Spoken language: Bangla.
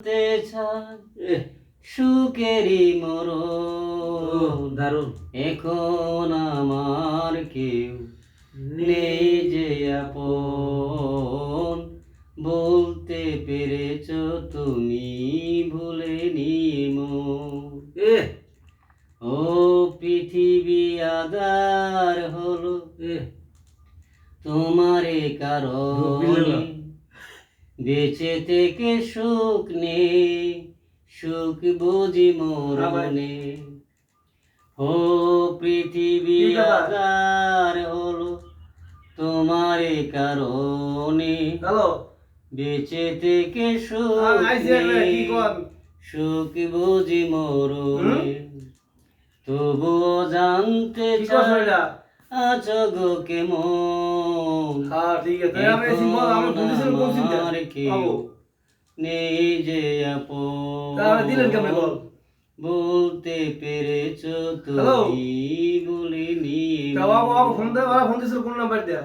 তে চায় সুখেরই মরণ দারুণ এখন আমার কেউ নেই যে আপন বলতে পেরেছ তুমি ভুলেনি মন এ ও পৃথিবী আধার হলো এ তোমারে কারণে বেঁচে থেকে সুখ নেই সুখ বুঝি মরণে ও পৃথিবী আধার হলো তোমারে কারণে হ্যালো বেঁচে থেকে সুখ নেই সুখ বুঝি মরণে তবুও জানতে চাই আছো গো কেমন আমার কেউ নেই যে আপন বলতে পেরেছ তুমি বলিনি ফোন দিয়েছিল কোন নাম্বার দেয়া